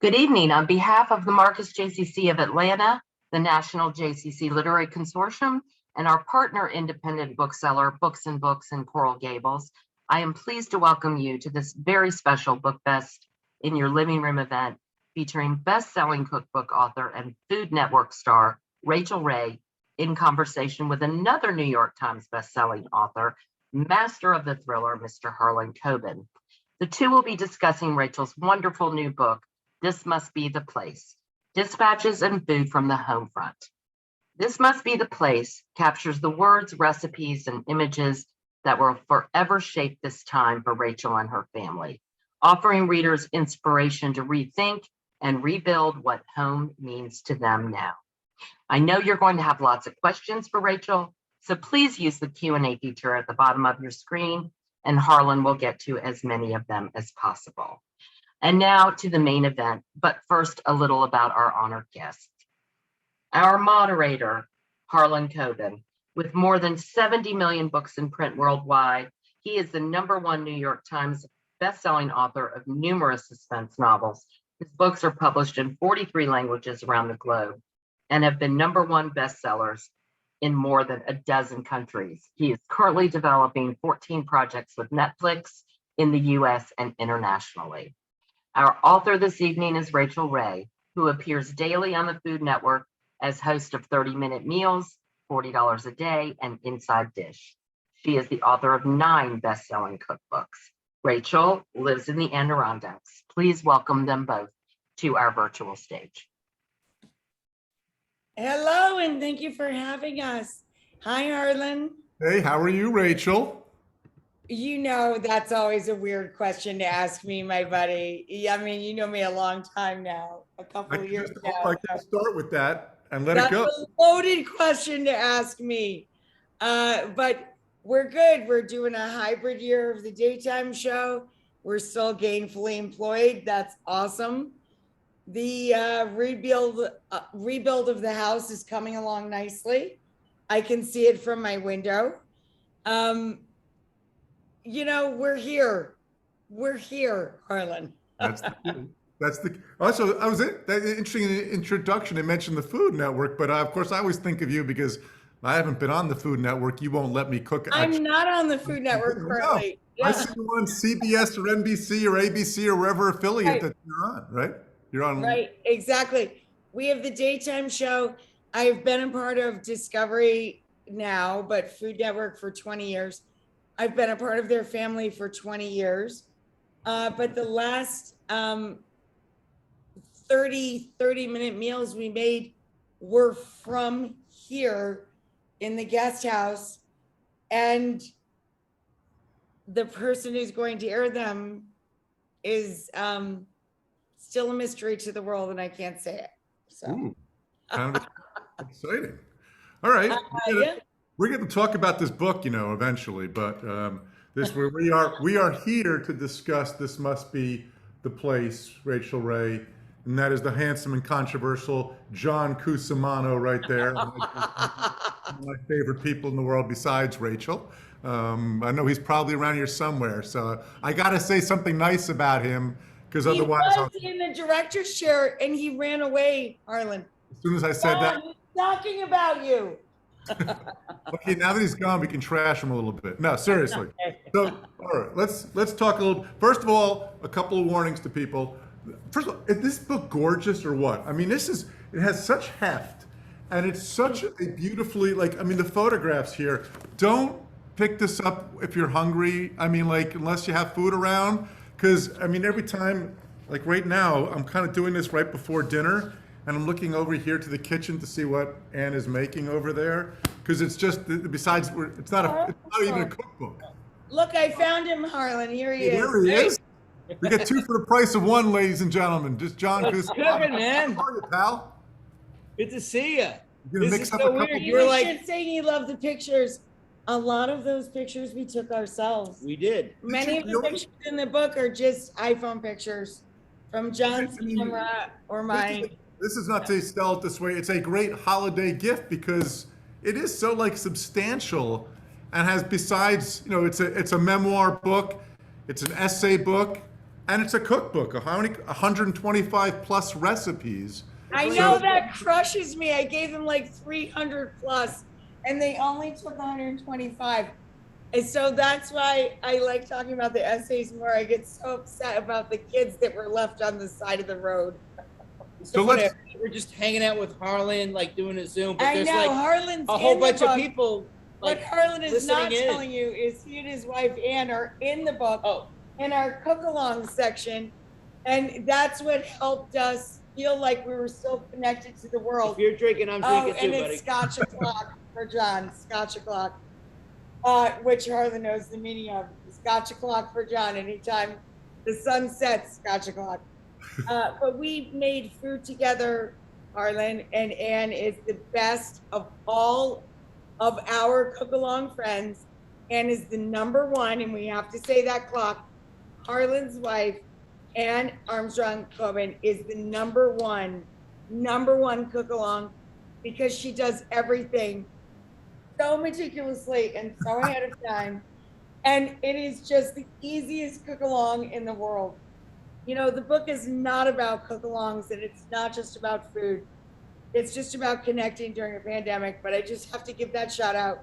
Good evening. On behalf of the Marcus JCC of Atlanta, the National JCC Literary Consortium, and our partner independent bookseller, Books and Books in Coral Gables, I am pleased to welcome you to this very special Book Fest in Your Living Room event featuring best-selling cookbook author and Food Network star, Rachael Ray, in conversation with another New York Times bestselling author, master of the thriller, Mr. Harlan Coben. The two will be discussing Rachael's wonderful new book, This Must Be the Place, Dispatches and Food from the Home Front. This Must Be the Place captures the words, recipes, and images that will forever shape this time for Rachael and her family, offering readers inspiration to rethink and rebuild what home means to them now. I know you're going to have lots of questions for Rachael, so please use the Q&A feature at the bottom of your screen, and Harlan will get to as many of them as possible. And now to the main event, but first a little about our honored guest. Our moderator, Harlan Coben, with more than 70 million books in print worldwide, he is the #1 New York Times bestselling author of numerous suspense novels. His books are published in 43 languages around the globe and have been #1 bestsellers in more than a dozen countries. He is currently developing 14 projects with Netflix in the US and internationally. Our author this evening is Rachael Ray, who appears daily on the Food Network as host of 30-Minute Meals, $40 a Day, and Inside Dish. She is the author of 9 best-selling cookbooks. Rachael lives in the Adirondacks. Please welcome them both to our virtual stage. Hello, and thank you for having us. Hi, Harlan. Hey, how are you, Rachael? You know, that's always a weird question to ask me, my buddy. I mean, you know me a long time now, a couple of years now. I can start with that and let it go. That's a loaded question to ask me. But we're good. We're doing a hybrid year of the daytime show. We're still gainfully employed. That's awesome. The rebuild of the house is coming along nicely. I can see it from my window. You know, we're here. We're here, Harlan. That's the also, that interesting introduction. I mentioned the Food Network, but of course I always think of you because I haven't been on the Food Network. You won't let me cook. I'm not on the Food Network currently. No. Yeah. I see you on CBS or NBC or ABC or wherever affiliate that you're on, right? You're on. Right, exactly. We have the daytime show. I've been a part of Discovery now, but Food Network for 20 years. I've been a part of their family for 20 years. But the last 30-minute meals we made were from here in the guest house. And the person who's going to air them is still a mystery to the world, and I can't say it. So. Ooh, kind of exciting. All right. We're going to talk about this book, you know, eventually, but we are here to discuss This Must Be the Place, Rachael Ray, and that is the handsome and controversial John Cusimano right there. One of my favorite people in the world besides Rachael. I know he's probably around here somewhere, so I got to say something nice about him because otherwise he was in the director's chair and he ran away, Harlan. As soon as I said that, he's talking about you. Okay, now that he's gone, we can trash him a little bit. No, seriously. So, all right, let's talk a little. First of all, a couple of warnings to people. First of all, is this book gorgeous or what? I mean, it has such heft, and it's such a beautifully, like, I mean, the photographs here. Don't pick this up if you're hungry. I mean, like, unless you have food around, because I mean, every time, like right now, I'm kind of doing this right before dinner. And I'm looking over here to the kitchen to see what Anne is making over there, because it's just besides it's not even a cookbook. Look, I found him, Harlan. Here he is. There he is. We get 2 for the price of 1, ladies and gentlemen. Just John. What's cooking, man? How are you, pal? Good to see you. You're gonna mix up so a couple. weird. You were like saying you love the pictures. A lot of those pictures we took ourselves. We did. Many of the pictures in the book are just iPhone pictures from John's camera or mine. This is not to sell it this way. It's a great holiday gift because it is so like substantial and has, besides, you know, it's a memoir book, it's an essay book, And it's a cookbook of how many, 125 plus recipes. I know that crushes me. I gave them like 300 plus and they only took 125. And so that's why I like talking about the essays more. I get so upset about the kids that were left on the side of the road. So let's, We're just hanging out with Harlan, like doing a Zoom, but I there's know like Harlan's a whole in the bunch of book. people. What Like, Harlan is not listening in. telling you is he and his wife Ann are in the book in our cook along section. And that's what helped us feel like we were still connected to the world. if you're drinking, I'm Oh, drinking and too, buddy. it's Scotch o'clock for John, Scotch o'clock, which Harlan knows the meaning of. Scotch o'clock for John. Anytime the sun sets, Scotch o'clock. But we made food together, Harlan, and Ann is the best of all of our cook along friends. Ann is the number one, and we have to say that clock. Harlan's wife, Ann Armstrong Coben, is the number one cook along because she does everything so meticulously and so ahead of time. And it is just the easiest cook along in the world. You know, the book is not about cook alongs and it's not just about food. It's just about connecting during a pandemic. But I just have to give that shout out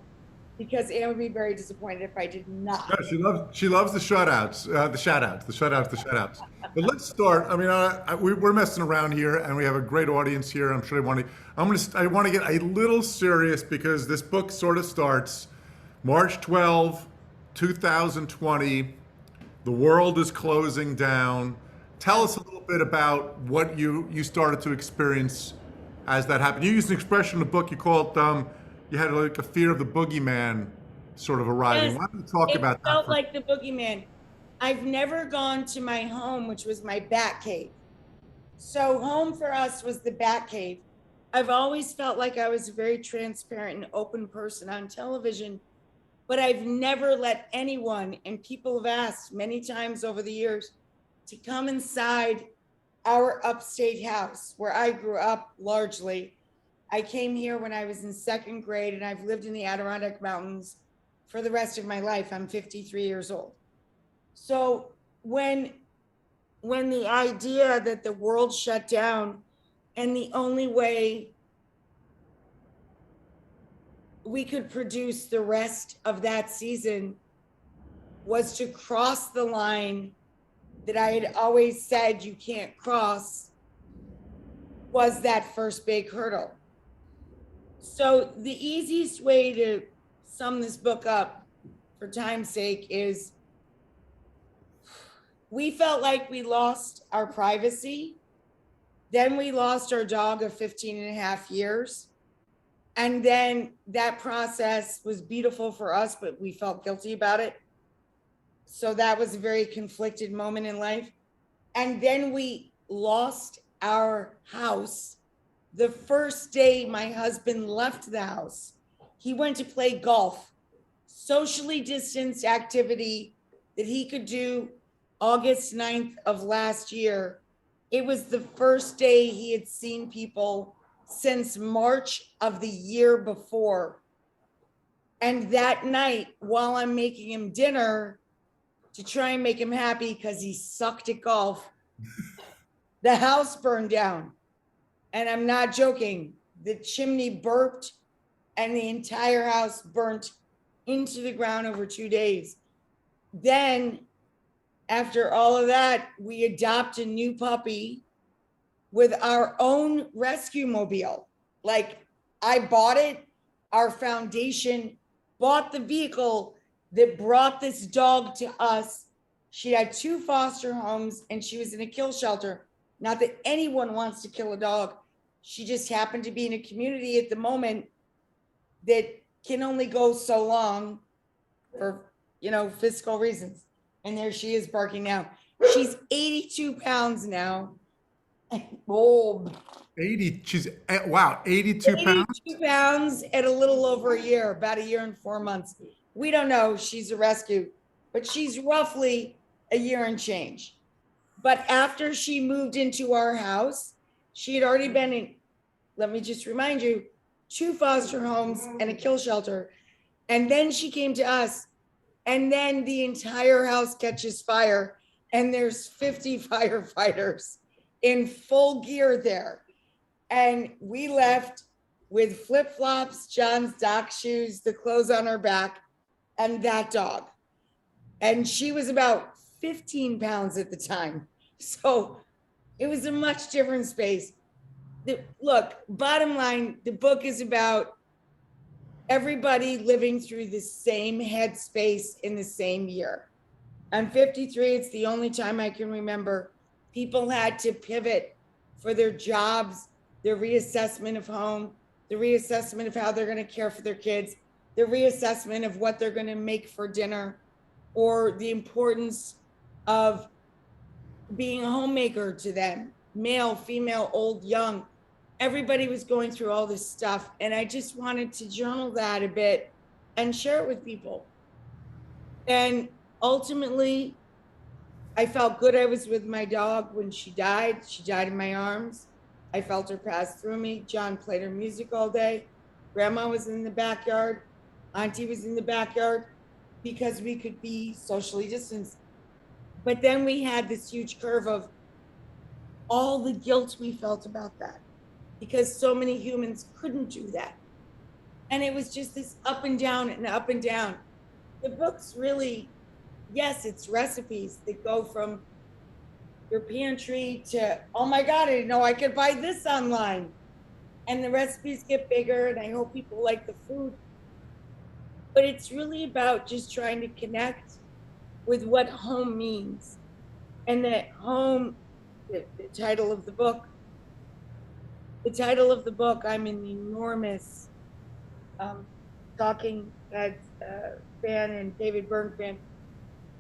because Anne would be very disappointed if I did not. no, she loves the shout outs, the shout outs. But let's start. I mean, we're messing around here and we have a great audience here. I'm sure I want to get a little serious because this book sort of starts March 12, 2020. The world is closing down. Tell us a little bit about what you started to experience as that happened. You used an expression in the book. You called you had like a fear of the boogeyman sort of arriving. Yes, Why don't you talk about that? It felt like the boogeyman. I've never gone to my home, which was my bat cave. So home for us was the bat cave. I've always felt like I was a very transparent and open person on television, but I've never let anyone, and people have asked many times over the years, to come inside our upstate house where I grew up largely. I came here when I was in second grade and I've lived in the Adirondack Mountains for the rest of my life. I'm 53 years old. So when the idea that the world shut down and the only way we could produce the rest of that season was to cross the line that I had always said you can't cross, was that first big hurdle. So the easiest way to sum this book up for time's sake is we felt like we lost our privacy. Then we lost our dog of 15 and a half years. And then that process was beautiful for us, but we felt guilty about it. So that was a very conflicted moment in life. And then we lost our house. The first day my husband left the house, he went to play golf, socially distanced activity that he could do August 9th of last year. It was the first day he had seen people since March of the year before. And that night, while I'm making him dinner to try and make him happy because he sucked at golf, the house burned down. And I'm not joking. The chimney burped and the entire house burnt into the ground over 2 days. Then after all of that, we adopt a new puppy with our own rescue mobile. Like, I bought it, our foundation bought the vehicle that brought this dog to us. She had 2 foster homes and she was in a kill shelter. Not that anyone wants to kill a dog. She just happened to be in a community at the moment that can only go so long for, fiscal reasons. And there she is barking now. She's 82 pounds now. Old. 82 pounds? 82 pounds at a little over a year, about a year and 4 months. We don't know. She's a rescue, but she's roughly a year and change. But after she moved into our house, she had already been in, let me just remind you, 2 foster homes and a kill shelter. And then she came to us, and then the entire house catches fire. and there's 50 firefighters in full gear there. And we left with flip-flops, John's dock shoes, the clothes on her back, and that dog. And she was about 15 pounds at the time. So it was a much different space. Look, bottom line, the book is about everybody living through the same headspace in the same year. I'm 53. It's the only time I can remember people had to pivot for their jobs, their reassessment of home, the reassessment of how they're going to care for their kids, the reassessment of what they're going to make for dinner, or the importance of being a homemaker to them, male, female, old, young. Everybody was going through all this stuff. And I just wanted to journal that a bit and share it with people. And ultimately, I felt good. I was with my dog when she died. She died in my arms. I felt her pass through me. John played her music all day. Grandma was in the backyard. Auntie was in the backyard because we could be socially distanced. But then we had this huge curve of all the guilt we felt about that because so many humans couldn't do that. And it was just this up and down and up and down. The book's really, yes, it's recipes that go from your pantry to, oh my God, I didn't know I could buy this online. And the recipes get bigger and I hope people like the food. But it's really about just trying to connect with what home means. And that home, the title of the book, I'm an enormous Talking Heads fan and David Byrne fan.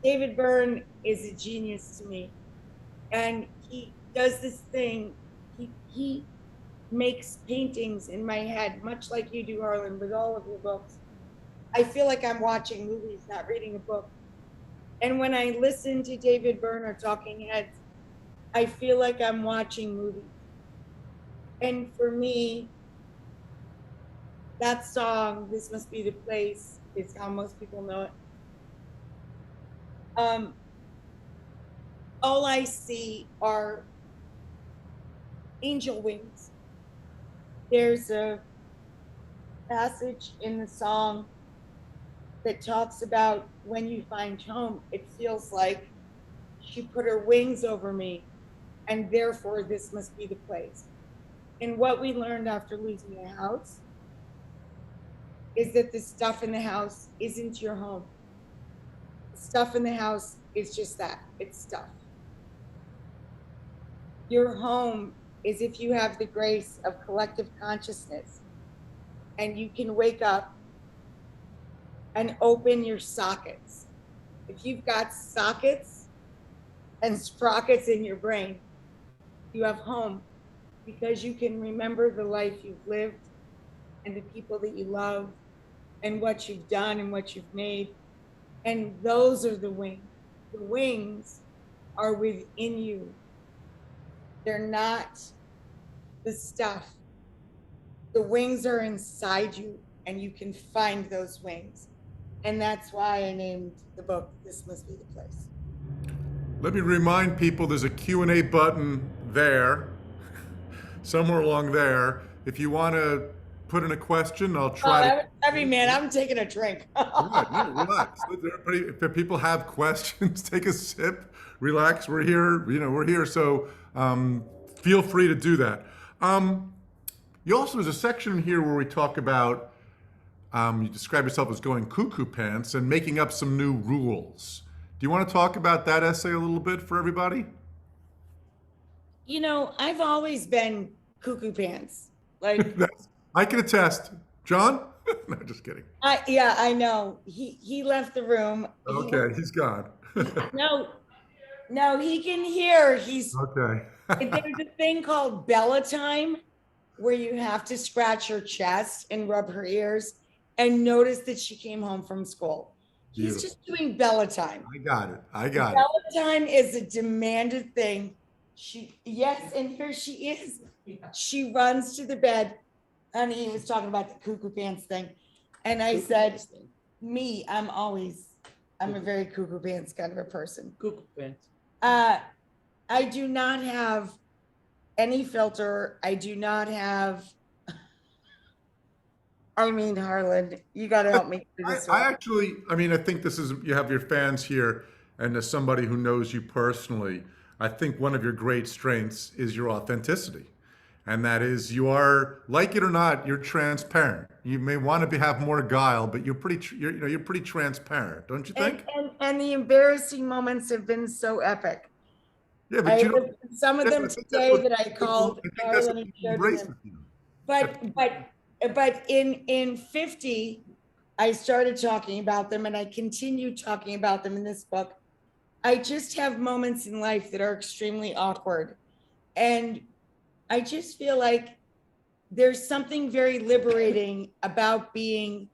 David Byrne is a genius to me. And he does this thing, he makes paintings in my head, much like you do, Harlan, with all of your books. I feel like I'm watching movies, not reading a book. And when I listen to David Byrne or Talking Heads, I feel like I'm watching movies. And for me, that song, This Must Be the Place, is how most people know it. All I see are angel wings. There's a passage in the song that talks about when you find home, it feels like she put her wings over me, and therefore this must be the place. And what we learned after losing a house is that the stuff in the house isn't your home. The stuff in the house is just that, it's stuff. Your home is if you have the grace of collective consciousness and you can wake up and open your sockets. If you've got sockets and sprockets in your brain, you have home because you can remember the life you've lived and the people that you love and what you've done and what you've made. And those are the wings. The wings are within you. They're not the stuff. The wings are inside you and you can find those wings. And that's why I named the book, This Must Be the Place. Let me remind people there's a Q&A button there, somewhere along there. If you want to put in a question, I'll try to. Heavy, man, I'm taking a drink. Relax. Everybody, if people have questions, take a sip, relax. We're here, we're here. So feel free to do that. You also, there's a section here where we talk about, you describe yourself as going cuckoo pants and making up some new rules. Do you want to talk about that essay a little bit for everybody? I've always been cuckoo pants. Like I can attest. John? No, just kidding. Yeah, I know. He left the room. Okay, he's gone. No, he can hear. He's okay. There's a thing called Bella time where you have to scratch her chest and rub her ears and notice that she came home from school. He's just doing Bella time. I got it. Bella time is a demanded thing. Yes, and here she is. She runs to the bed. Honey, he was talking about the cuckoo pants thing. And I said, I'm a very cuckoo pants kind of a person. Cuckoo pants. I do not have any filter. I do not have. I mean, Harlan, you got to help me through this I one. actually, I mean, I think this is, you have your fans here, and as somebody who knows you personally, I think one of your great strengths is your authenticity. And that is, you are, like it or not, you're transparent. You may want to have more guile, but you're pretty, you're pretty transparent, don't you think? And the embarrassing moments have been so epic. Yeah, but you don't. Some of Yeah, them I think that's today what that I people, called I think that's Harlan what and people shared with embrace him. with you. But in 50, I started talking about them and I continue talking about them in this book. I just have moments in life that are extremely awkward. And I just feel like there's something very liberating about being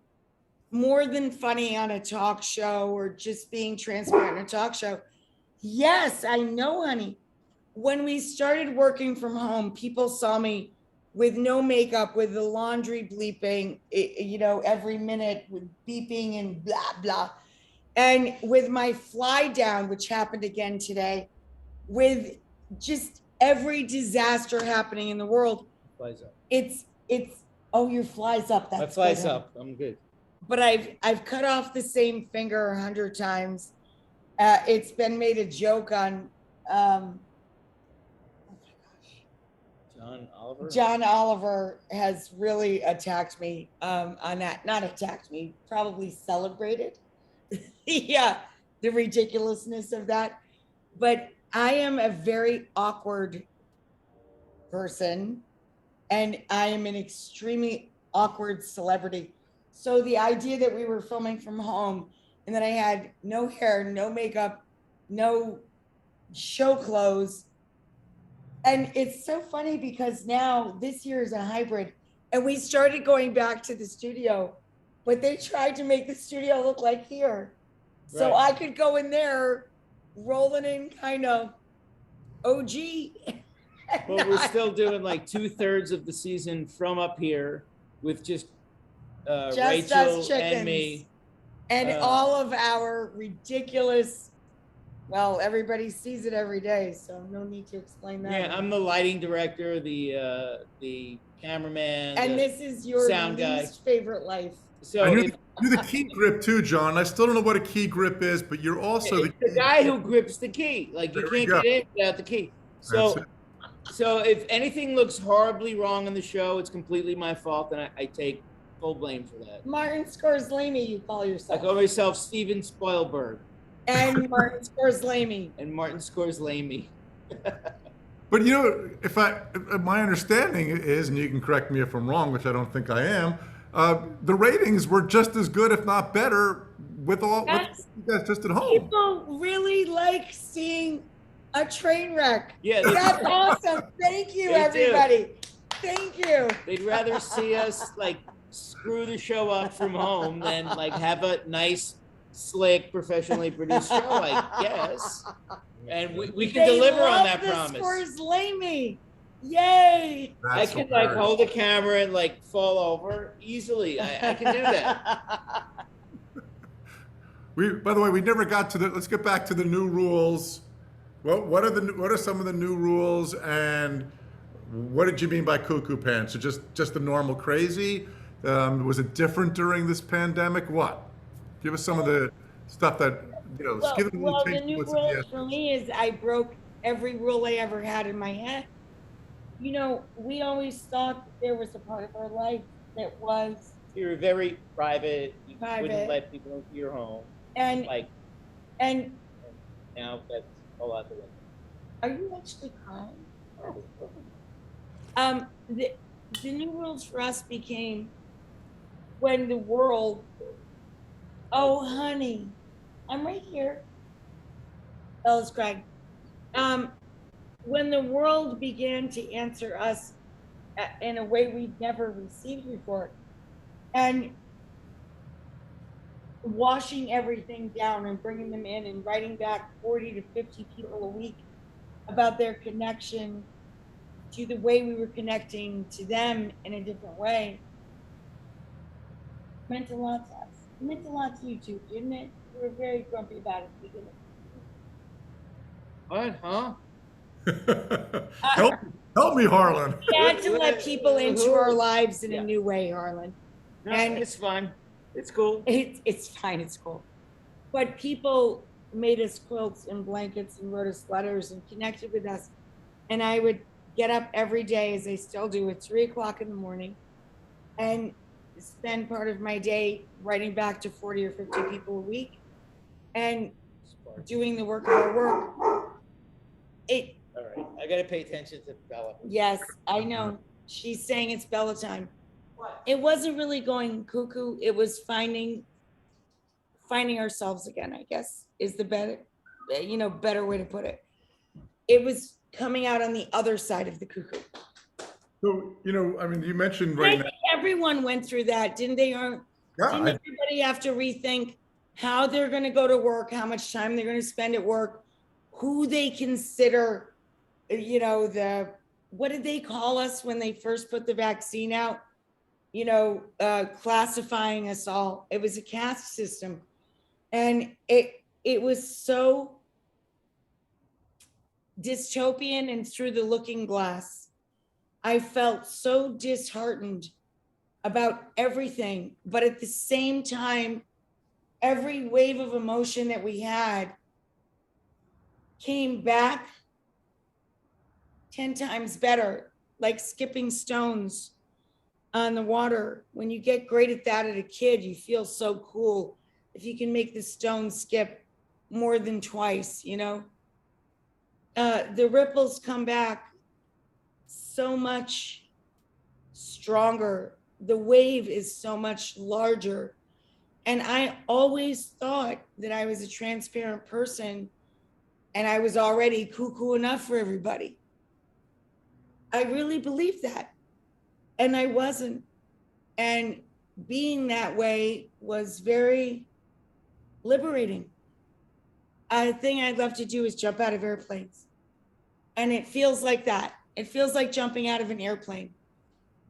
more than funny on a talk show or just being transparent in a talk show. Yes, I know, honey. When we started working from home, people saw me with no makeup, with the laundry bleeping, every minute with beeping and blah, blah. And with my fly down, which happened again today, with just every disaster happening in the world, Flies up. it's oh, your fly's up. My That's flies good, honey. up. I'm good. But I've cut off the same finger 100 times. It's been made a joke on John Oliver. John Oliver has really attacked me on that. Not attacked me, probably celebrated. Yeah, the ridiculousness of that. But I am a very awkward person, and I am an extremely awkward celebrity. So the idea that we were filming from home and that I had no hair, no makeup, no show clothes. And it's so funny because now this year is a hybrid and we started going back to the studio, but they tried to make the studio look like here. So Right. I could go in there rolling in kind of OG. But we're still doing like 2/3 of the season from up here with just Just Rachel us and me. and all of our ridiculous, well, everybody sees it every day, so no need to explain that. Yeah, I'm the lighting director, the cameraman, and the this is your sound guy. least favorite life. So And if, you're the key grip too, John. I still don't know what a key grip is, but you're also it's the guy who grips the key. Like you There we can't go. get in without the key. That's So it. so if anything looks horribly wrong in the show, it's completely my fault, and I take full blame for that. Martin Scorsese, you call I yourself. call myself Steven Spoilberg And Martin Scorsese. and Martin Scorsese. But if my understanding is, and you can correct me if I'm wrong, which I don't think I am, the ratings were just as good, if not better, with you guys just at home. People really like seeing a train wreck. Yeah, That's awesome. Thank you, They do. everybody. Thank you. they'd rather see us like screw the show up from home than like have a nice, slick, professionally produced show, I guess. And we can They deliver on love that the promise. Scorsese. Yay. I That's can like hilarious. hold the camera and like fall over easily. I can do that. By the way, we never got to let's get back to the new rules. What are some of the new rules, and what did you mean by cuckoo pants? So just the normal crazy? Was it different during this pandemic? What? Give us some of the stuff that give them Well, the the taste new of what's in rule the for essence. me is I broke every rule I ever had in my head. We always thought that there was a part of our life that was, You were very private. You Private. wouldn't let people into your home. and Like and now that's a lot to are you actually crying? The new rules for us became when the world, oh honey, I'm right here. Ellis Craig. When the world began to answer us in a way we'd never received before, and washing everything down and bringing them in and writing back 40 to 50 people a week about their connection to the way we were connecting to them in a different way, meant a lot to us. It meant a lot to you too, didn't it? We were very grumpy about it at the beginning. What? Huh? help, help me, Harlan. We had to let people into our lives in a new way, Harlan. No, And- it's fine. It's cool. It's fine, it's cool. But people made us quilts and blankets and wrote us letters and connected with us. And I would get up every day, as I still do, at 3:00 in the morning and spend part of my day writing back to 40 or 50 people a week and doing the work of our work. All right. I got to pay attention to Bella. Yes, I know. She's saying it's Bella time. It wasn't really going cuckoo. It was finding ourselves again, I guess, is the better way to put it. It was coming out on the other side of the cuckoo. So, I mean, you mentioned I right think now. everyone went through that, didn't they? Didn't Yeah, everybody have to rethink how they're going to go to work, how much time they're going to spend at work, who they consider, what did they call us when they first put the vaccine out? Classifying us all. It was a caste system. And it was so dystopian and through the looking glass. I felt so disheartened about everything, but at the same time, every wave of emotion that we had came back 10 times better, like skipping stones on the water. When you get great at that at a kid, you feel so cool if you can make the stone skip more than twice, the ripples come back so much stronger. The wave is so much larger. And I always thought that I was a transparent person and I was already cuckoo enough for everybody. I really believed that. And I wasn't. And being that way was very liberating. A thing I'd love to do is jump out of airplanes. And it feels like that. It feels like jumping out of an airplane.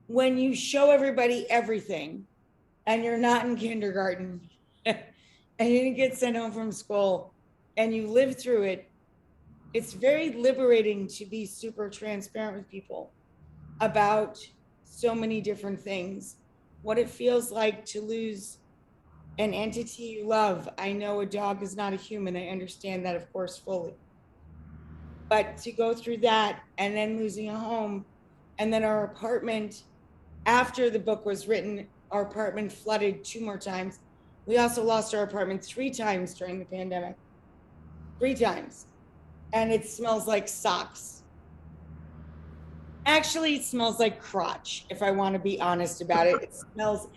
When you show everybody everything and you're not in kindergarten and you didn't get sent home from school and you live through it, it's very liberating to be super transparent with people about so many different things. What it feels like to lose an entity you love. I know a dog is not a human. I understand that, of course, fully. But to go through that and then losing a home, and then our apartment, after the book was written, our apartment flooded 2 more times. We also lost our apartment 3 times during the pandemic. 3 times. And it smells like socks. Actually, it smells like crotch, if I want to be honest about it. It smells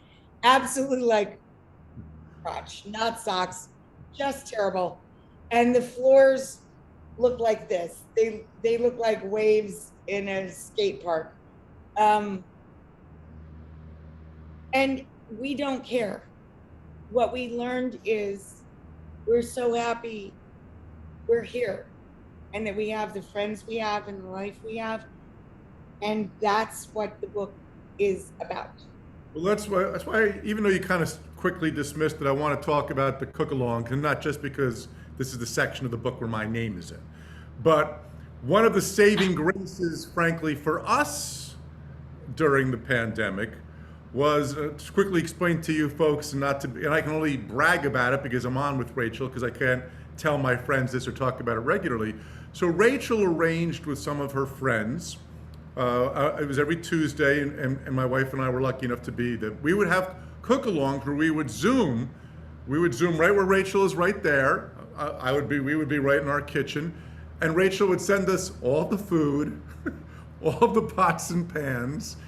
absolutely like crotch, not socks, just terrible. And the floors look like this. They look like waves in a skate park. And we don't care. What we learned is we're so happy we're here and that we have the friends we have and the life we have. And that's what the book is about. Well, that's why, even though you kind of quickly dismissed it, I want to talk about the cook-along, and not just because this is the section of the book where my name is in, but one of the saving graces, frankly, for us during the pandemic was to quickly explain to you folks, and I can only brag about it because I'm on with Rachael, because I can't tell my friends this or talk about it regularly. So Rachael arranged with some of her friends. It was every Tuesday, and my wife and I were lucky enough to be that we would have cook-alongs where we would Zoom right where Rachael is, right there. We would be right in our kitchen, and Rachael would send us all the food, all the pots and pans,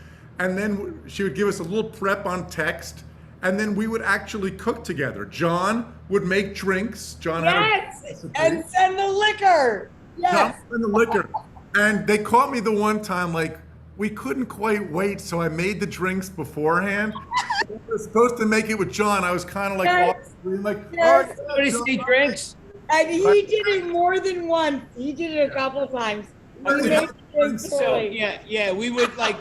and then she would give us a little prep on text, and then we would actually cook together. John would make drinks. John yes, had a and send the liquor. Yes, and the liquor. And they caught me the one time, like, we couldn't quite wait, so I made the drinks beforehand. I was supposed to make it with John. I was kind of like, yes. yes. Somebody see drinks. And he did it more than once. He did it a couple of times. He made drinks So early. yeah, we would like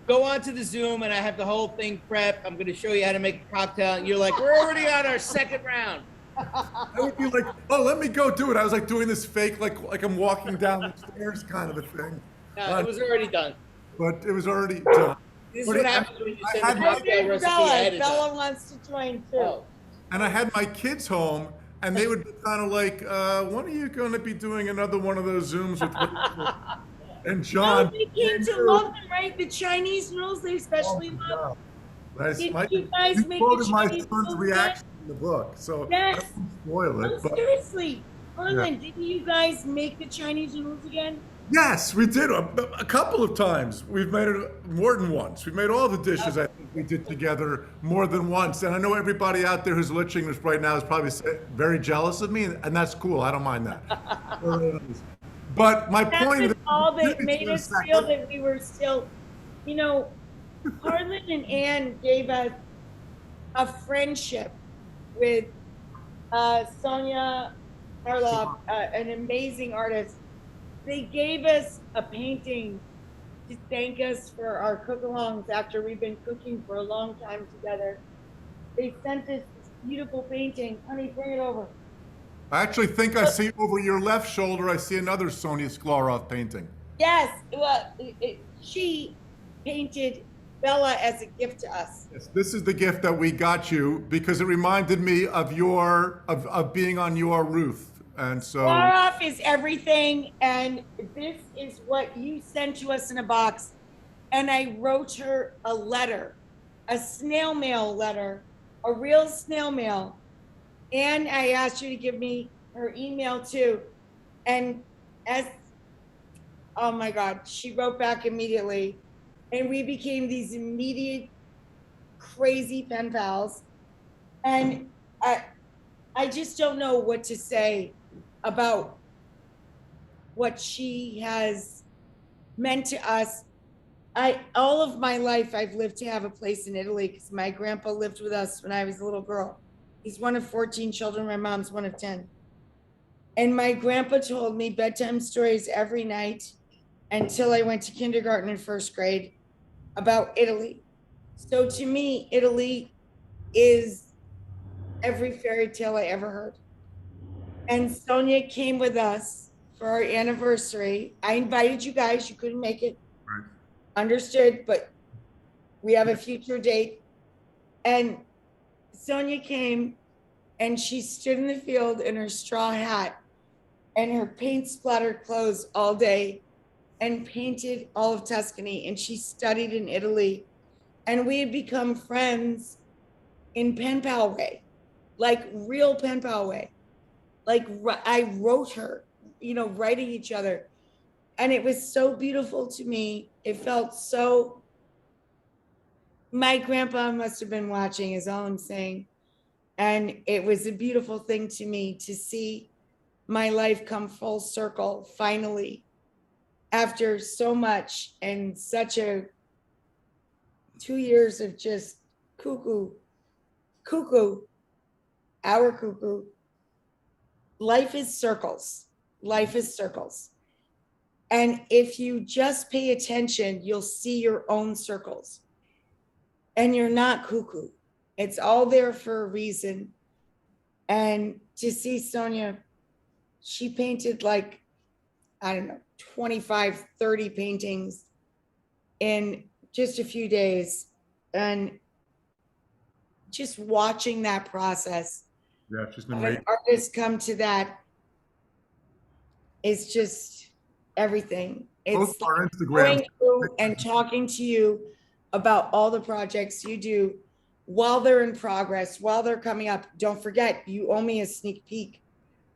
go onto the Zoom, and I have the whole thing prep. I'm going to show you how to make a cocktail. And you're like, we're already on our second round. I would be like, oh, let me go do it. I was like doing this fake, like I'm walking down the stairs kind of a thing. It was already done. But it was already done. This is But what I- happens when you I send had the my- cocktail recipe Bella. ahead of Bella time. wants to join too. Oh. And I had my kids home, and they would be kind of like, when are you going to be doing another one of those Zooms with Rachael and No, John? they came to love them, right? The Chinese noodles they especially love. Did you guys make quoted the my Chinese son's noodles reaction in the book, so Yes. I don't spoil No, it. But seriously. Harlan, didn't you guys make the Chinese noodles again? yes, we did a couple of times. We've made it more than once. We've made all the dishes I think we did together more than once. And I know everybody out there who's watching this right now is probably very jealous of me, and that's cool. I don't mind that. But my That point was is, all that made for a us second. feel that we were still, you know, Harlan and Ann gave us a friendship with Sonia Harloff, an amazing artist. They gave us a painting to thank us for our cook-alongs after we've been cooking for a long time together. They sent us this beautiful painting. Honey, bring it over. I actually think I see over your left shoulder, I see another Sonia Sklarov painting. Yes, well, she painted Bella as a gift to us. Yes, this is the gift that we got you because it reminded me of of being on your roof. And so Far is everything, and this is what you sent to us in a box. And I wrote her a letter, a snail mail letter, a real snail mail. And I asked you to give me her email too. And oh my God, she wrote back immediately. And we became these immediate crazy pen pals. And I just don't know what to say about what she has meant to us. All of my life, I've lived to have a place in Italy because my grandpa lived with us when I was a little girl. He's one of 14 children. My mom's one of 10. And my grandpa told me bedtime stories every night until I went to kindergarten and first grade about Italy. So to me, Italy is every fairy tale I ever heard. And Sonia came with us for our anniversary. I invited you guys. You couldn't make it. Right. Understood, but we have a future date. And Sonia came and she stood in the field in her straw hat and her paint splattered clothes all day and painted all of Tuscany. And she studied in Italy. And we had become friends in pen pal way, like real pen pal way. Like I wrote her, writing each other. And it was so beautiful to me. It felt so, my grandpa must have been watching is all I'm saying. And it was a beautiful thing to me to see my life come full circle finally after so much and such a 2 years of just cuckoo, our cuckoo. Life is circles. Life is circles. And if you just pay attention, you'll see your own circles. And you're not cuckoo. It's all there for a reason. And to see Sonia, she painted like, I don't know, 25, 30 paintings in just a few days. And just watching that process yeah, she's of amazing. an artist come to that is just everything. Both It's our like Instagrams. going through and talking to you about all the projects you do while they're in progress, while they're coming up. Don't forget, you owe me a sneak peek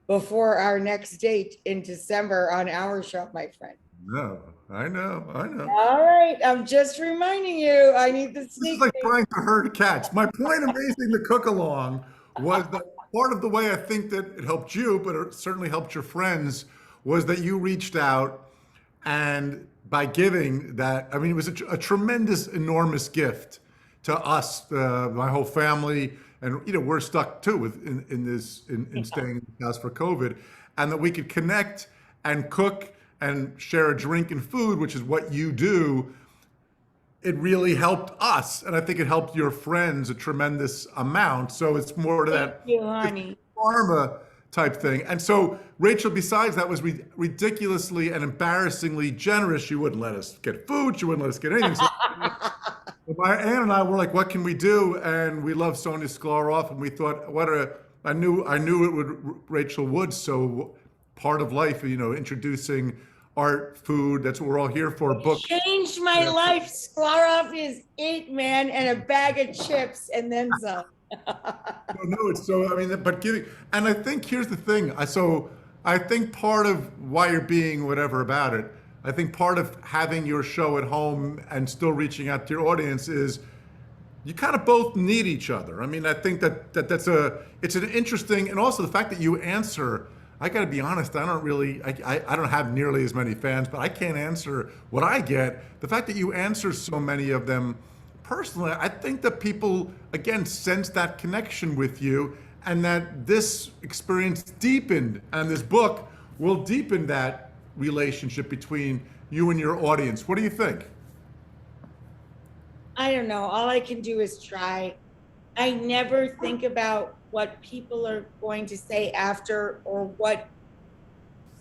before our next date in December on our show, my friend. No, I know. All right, I'm just reminding you, I need the This is sneak like peek. trying to herd cats. My point of raising the cook along was that part of the way I think that it helped you, but it certainly helped your friends, was that you reached out and by giving that, I mean, it was a tremendous, enormous gift to us, my whole family, and we're stuck too in staying in the house for COVID, and that we could connect and cook and share a drink and food, which is what you do. It really helped us, and I think it helped your friends a tremendous amount. So it's more to that. Thank you, honey. pharma type thing. And so Rachel, besides that, was ridiculously and embarrassingly generous. She wouldn't let us get food. She wouldn't let us get anything. So my aunt and I were like, what can we do? And we love Sonia Sklar, and we thought, I knew it would, Rachel would. So part of life, introducing art, food, that's what we're all here for. Books. Changed my life. Sklarov is it, man, and a bag of chips and then some. No, it's so, but giving, and I think here's the thing. I think part of why you're being whatever about it, I think part of having your show at home and still reaching out to your audience is you kind of both need each other. I think it's an interesting, and also the fact that you answer, I got to be honest, I don't have nearly as many fans, but I can't answer what I get. The fact that you answer so many of them personally, I think that people, again, sense that connection with you, and that this experience deepened, and this book will deepen that relationship between you and your audience. What do you think? I don't know. All I can do is try. I never think about what people are going to say after, or what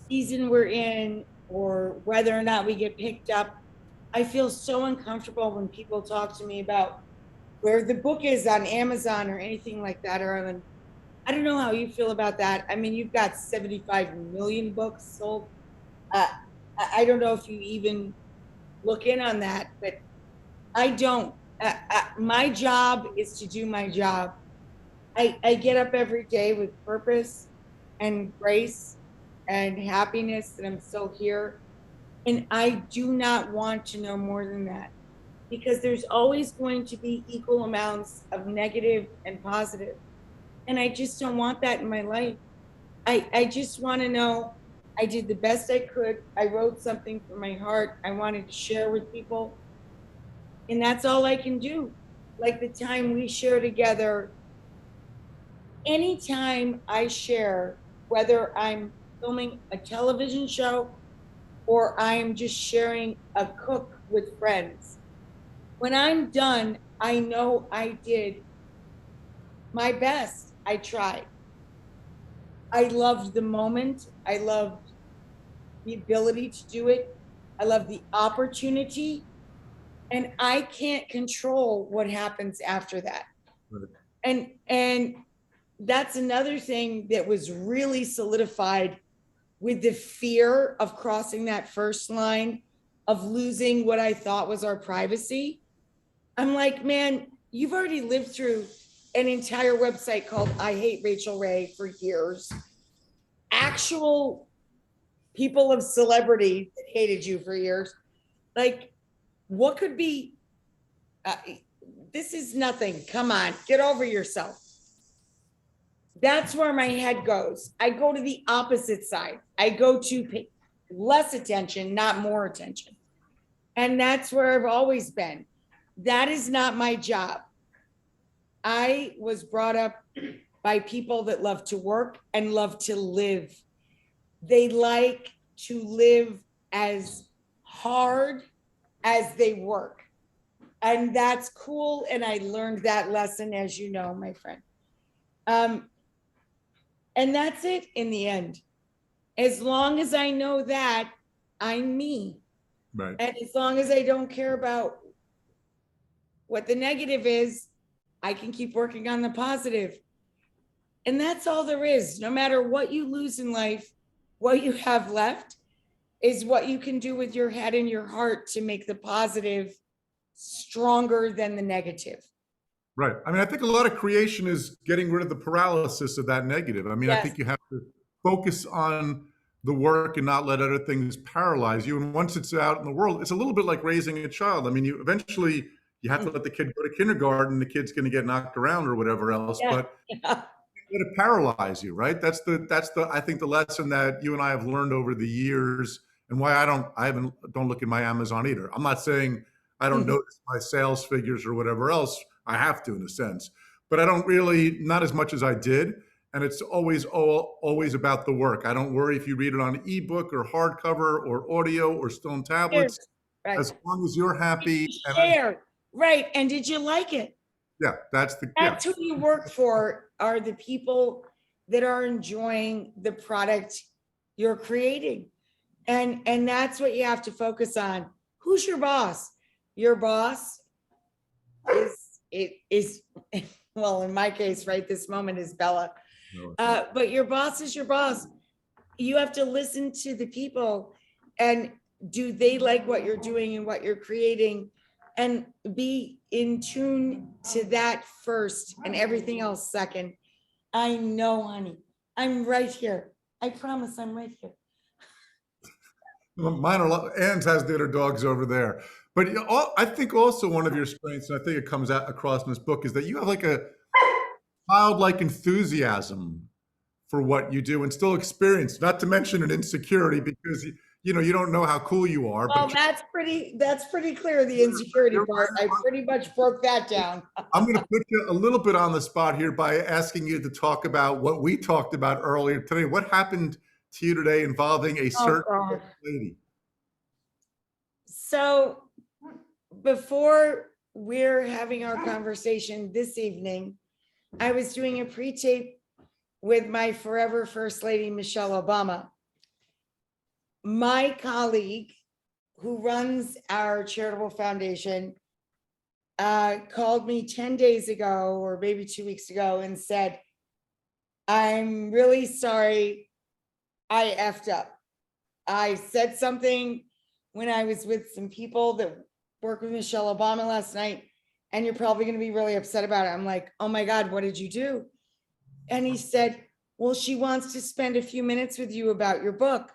season we're in, or whether or not we get picked up. I feel so uncomfortable when people talk to me about where the book is on Amazon or anything like that. Or I don't know how you feel about that. You've got 75 million books sold. I don't know if you even look in on that, but I don't. My job is to do my job. I get up every day with purpose and grace and happiness that I'm still here. And I do not want to know more than that, because there's always going to be equal amounts of negative and positive. And I just don't want that in my life. I just want to know I did the best I could. I wrote something from my heart I wanted to share with people. And that's all I can do. Like the time we share together, anytime I share, whether I'm filming a television show or I'm just sharing a cook with friends, when I'm done, I know I did my best. I tried. I loved the moment. I loved the ability to do it. I love the opportunity. And I can't control what happens after that. Right. And that's another thing that was really solidified with the fear of crossing that first line, of losing what I thought was our privacy. I'm like, man, you've already lived through an entire website called I Hate Rachael Ray for years. Actual people of celebrity that hated you for years. Like, what could be, this is nothing. Come on, get over yourself. That's where my head goes. I go to the opposite side. I go to pay less attention, not more attention. And that's where I've always been. That is not my job. I was brought up by people that love to work and love to live. They like to live as hard as they work. And that's cool. And I learned that lesson, as you know, my friend. And that's it in the end. As long as I know that, I'm me. Right. And as long as I don't care about what the negative is, I can keep working on the positive. And that's all there is. No matter what you lose in life, what you have left is what you can do with your head and your heart to make the positive stronger than the negative. Right. I think a lot of creation is getting rid of the paralysis of that negative. Yes. I think you have to focus on the work and not let other things paralyze you. And once it's out in the world, it's a little bit like raising a child. You eventually you have to let the kid go to kindergarten. The kid's going to get knocked around or whatever else, but let it paralyze you, right? That's the I think the lesson that you and I have learned over the years, and why I don't look at my Amazon either. I'm not saying I don't notice my sales figures or whatever else. I have to, in a sense, but I don't really, not as much as I did. And it's always about the work. I don't worry if you read it on ebook or hardcover or audio or stone tablets, right. As long as you're happy. Share, right? And did you like it? Yeah, that's who you work for, are the people that are enjoying the product you're creating. And that's what you have to focus on. Who's your boss? Your boss is well, in my case, right this moment is Bella. But your boss is your boss. You have to listen to the people, and do they like what you're doing and what you're creating, and be in tune to that first and everything else second. I know, honey, I'm right here. I promise I'm right here. Mine are, Anne's has the other dogs over there. But I think also one of your strengths, and I think it comes out across in this book, is that you have like a childlike enthusiasm for what you do and still experience, not to mention an insecurity because you don't know how cool you are. Well, But that's pretty clear, the insecurity part. I pretty much broke that down. I'm going to put you a little bit on the spot here by asking you to talk about what we talked about earlier today. What happened to you today involving a certain lady? So before we're having our conversation this evening, I was doing a pre-tape with my forever First Lady, Michelle Obama. My colleague who runs our charitable foundation called me 10 days ago or maybe 2 weeks ago and said, I'm really sorry, I effed up. I said something when I was with some people that work with Michelle Obama last night, and you're probably going to be really upset about it. I'm like, oh my God, what did you do? And he said, well, she wants to spend a few minutes with you about your book.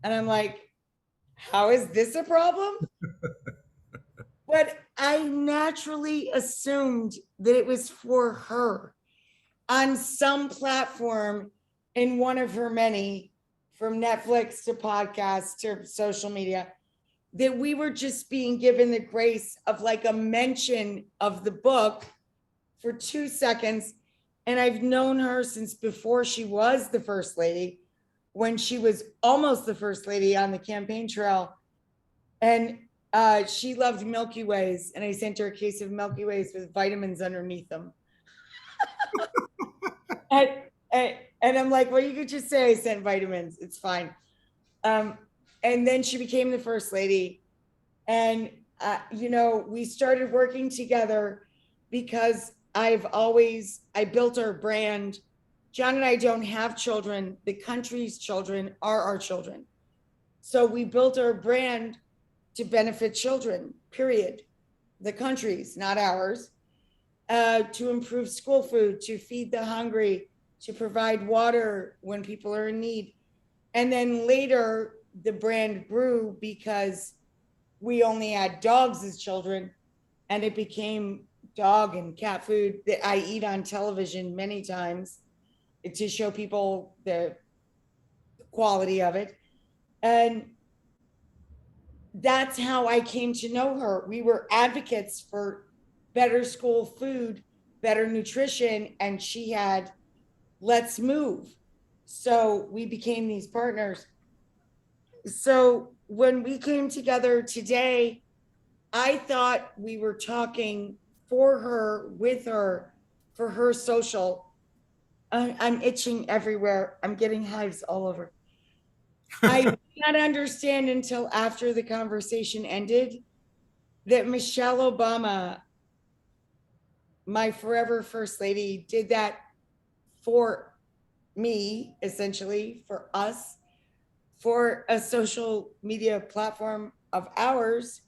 And I'm like, how is this a problem? But I naturally assumed that it was for her on some platform in one of her many, from Netflix to podcasts to social media, that we were just being given the grace of like a mention of the book for 2 seconds. And I've known her since before she was the First Lady, when she was almost the First Lady on the campaign trail. And she loved Milky Ways, and I sent her a case of Milky Ways with vitamins underneath them. And I'm like, well, you could just say I sent vitamins. It's fine. And then she became the First Lady. And, we started working together because I built our brand. John and I don't have children. The country's children are our children. So we built our brand to benefit children, period. The country's, not ours. To improve school food, to feed the hungry, to provide water when people are in need. And then later, the brand grew because we only had dogs as children, and it became dog and cat food that I eat on television many times to show people the quality of it. And that's how I came to know her. We were advocates for better school food, better nutrition, and she had Let's Move. So we became these partners. So when we came together today, I thought we were talking for her, with her, for her social. I'm itching everywhere. I'm getting hives all over. I did not understand until after the conversation ended that Michelle Obama, my forever First Lady, did that for me, essentially, for us, for a social media platform of ours,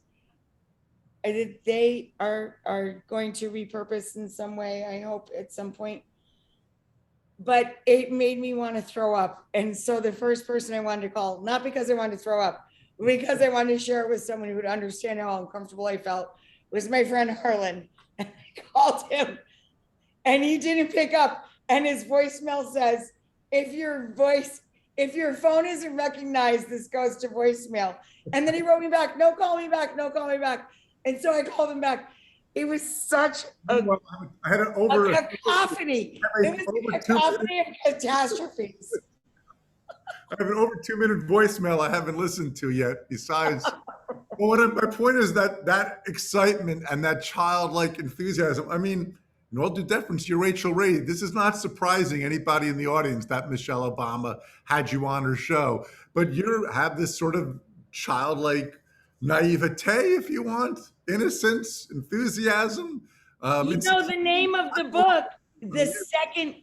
and they are going to repurpose in some way, I hope, at some point. But it made me want to throw up. And so the first person I wanted to call, not because I wanted to throw up, because I wanted to share it with someone who would understand how uncomfortable I felt, was my friend Harlan. And I called him, and he didn't pick up. And his voicemail says, if your phone isn't recognized, this goes to voicemail. And then he wrote me back, no, call me back, no, call me back. And so I called him back. It was such a cacophony. It was a cacophony of catastrophes. I have an over 2-minute voicemail I haven't listened to yet. Besides, well, my point is that excitement and that childlike enthusiasm. I mean, in all due deference, you're Rachel Ray. This is not surprising anybody in the audience that Michelle Obama had you on her show, but you have this sort of childlike naivete, if you want, innocence, enthusiasm. You know the name of the book, the second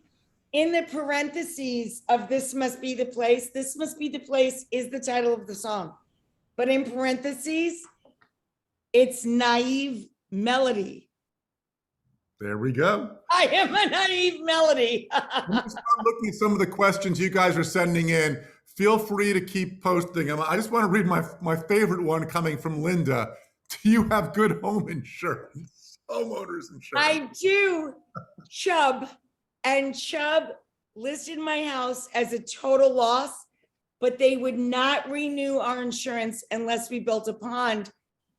in the parentheses of This Must Be the Place. This Must Be the Place is the title of the song. But in parentheses, it's naive melody. There we go. I am a naive melody. I'm looking at some of the questions you guys are sending in. Feel free to keep posting them. I just want to read my favorite one coming from Linda. Do you have good home insurance? Homeowners insurance. I do, Chubb. And Chubb listed my house as a total loss, but they would not renew our insurance unless we built a pond.